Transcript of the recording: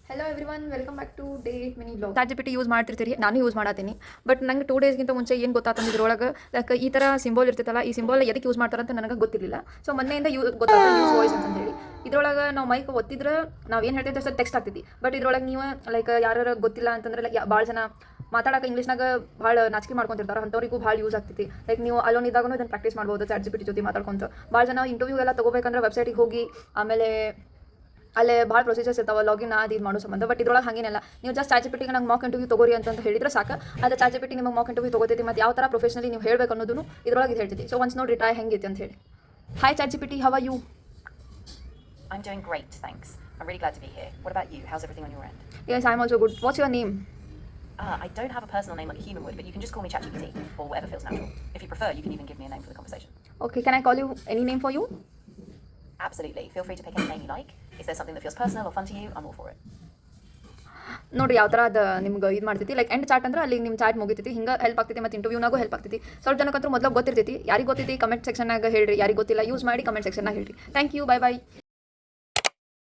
Hello everyone, welcome back to day mini blog. Chat GPT use ಮಾಡ್ತಿರ್ತೀರಿ, ನಾನು use ಮಾಡತ್ತೀನಿ. But ನಂಗೆ 2 ಡೇಸ್ಗಿಂತ ಮುಂಚೆ ಏನು ಗೊತ್ತಾತಂದ್ರೆ ಇದ್ರೊಳಗೆ ಲೈಕ್ ಈ ಥರ ಸಿಂಬಲ್ ಇರ್ತೈತಲ್ಲ, ಈ ಸಿಂಬಲ್ ಎದಕ್ಕೆ ಯೂಸ್ ಮಾಡ್ತಾರಂತ ನನಗೆ ಗೊತ್ತಿರಲಿಲ್ಲ. ಸೊ ಮೊನ್ನೆಯಿಂದ ಗೊತ್ತಾಗ್ತದೆ ಯೂಸ್ ವಾಯ್ಸ್ ಅಂತ ಹೇಳಿ. ಇದ್ರೊಳಗೆ ನಾವು ಮೈಕ್ ಒತ್ತಿದ್ರೆ ನಾವು ಏನು ಹೇಳ್ತೈತೆ ಅಷ್ಟು ಟೆಕ್ಸ್ಟ್ ಆಗ್ತೈತಿ. ಬಟ್ ಇದ್ರೊಳಗೆ ನೀವು ಲೈಕ್ ಯಾರು ಗೊತ್ತಿಲ್ಲ ಅಂತಂದ್ರೆ ಲೈಕ್ ಭಾಳ ಜನ ಮಾತಾಡೋಕೆ ಇಂಗ್ಲೀಷ್ನಾಗ ಭಾಳ ನಾಚಿಕೆ ಮಾಡ್ಕೊತಿರ್ತಾರೆ, ಅಂಥವ್ರಿಗೂ ಭಾಳ ಯೂಸ್ ಆಗ್ತೈತಿ. ಲೈಕ್ ನೀವು ಅಲೋನ್ ಇದ್ದಾಗೂ ಇದನ್ನು ಪ್ರಾಕ್ಟೀಸ್ ಮಾಡ್ಬೋದು ಚಾಟ್ ಜಿಪಿಟಿ ಜೊತೆ ಮಾತಾಡ್ಕೊಂತ. ಭಾಳ ಜನ ಇಂಟರ್ವ್ಯೂ ಎಲ್ಲ ತೊಗೋಬೇಕಂದ್ರೆ ವೆಬ್ಸೈಟಿಗೆ ಹೋಗಿ ಆಮೇಲೆ ಅಲ್ಲೇ ಭಾಳ ಪ್ರೊಸೀಜರ್ಸ್ ಇರ್ತಾವೆ ಲಾಗಿನ್ ಇದು ಮಾಡೋ ಸಂಬಂಧ. ಬಟ್ ಇದ್ರೊಳಗೆ ಹಾಗೇನಿಲ್ಲ, ನೀವು ಜಸ್ಟ್ ಚಾಟ್ ಜಿಪಿಟಿಗೆ ನಂಗೆ ಮಾಕ್ ಇಂಟರ್ವ್ಯೂ ತೊಗೋರಿ ಅಂತ ಹೇಳಿದ್ರೆ ಸಾಕು, ಅದು ಚಾಟ್ ಜಿಪಿಟಿ ನಿಮಗೆ ಮಾಕ್ ಇಂಟರ್ವ್ಯೂ ತೊಗೋತೈತಿ. ಮತ್ತು ಯಾವ ಥರ ಪ್ರೊಫೆಷನಲಿ ನೀವು ಹೇಳಬೇಕು ಅನ್ನೋದು ಇದ್ರೊಳಗೆ ಇದು ಹೇಳ್ತೈತಿ. ಸೊ ಒನ್ಸ್ ನೋಡ್ರಿ ಟ್ರೈ ಹೆಂಗೈತಿ ಅಂತ ಹೇಳಿ. Hi ChatGPT, how are you? I'm doing great, thanks. I'm really glad to be here. What about you? How's everything on your end? Yes, I'm also good. What's your name? I don't have a personal name like a human would, but you can just call me ChatGPT or whatever feels natural. If you prefer, you can even give me a name for the conversation. Okay, can I call you any name for you? Absolutely. Feel free to pick any name you like. If there's something that feels personal or fun to you, I'm all for it. ನೋಡಿರಿ ಯಾವ ಥರ ಅದು ನಿಮ್ಗೆ ಇದು ಮಾಡ್ತೈತಿ. Like end chat ಅಂದ್ರೆ ಅಲ್ಲಿ ನಿಮ್ಮ ಚಾಟ್ ಮುಗಿತೈತಿ, ಹಿಂಗೆ ಹೆಲ್ಪ್ ಆಗ್ತೈತಿ. ಮತ್ತು ಇಂಟರ್ವ್ಯೂನಾಗೂ ಹೆಲ್ಪ್ ಆಗ್ತೈತಿ. ಸ್ವಲ್ಪ ಜನಕ್ಕಂತೂ ಮೊದಲು ಗೊತ್ತಿರ್ತೈತಿ. ಯಾರಿಗೆ ಗೊತ್ತೈತಿ ಕಮೆಂಟ್ ಸೆಕ್ಷನ್ನಾಗ ಹೇಳ್ರಿ, ಯಾರಿಗೆ ಗೊತ್ತಿಲ್ಲ ಯೂಸ್ ಮಾಡಿ ಕಮೆಂಟ್ ಸೆಕ್ಷನ್ನಾಗ ಹೇಳ್ರಿ. Thank you, bye by.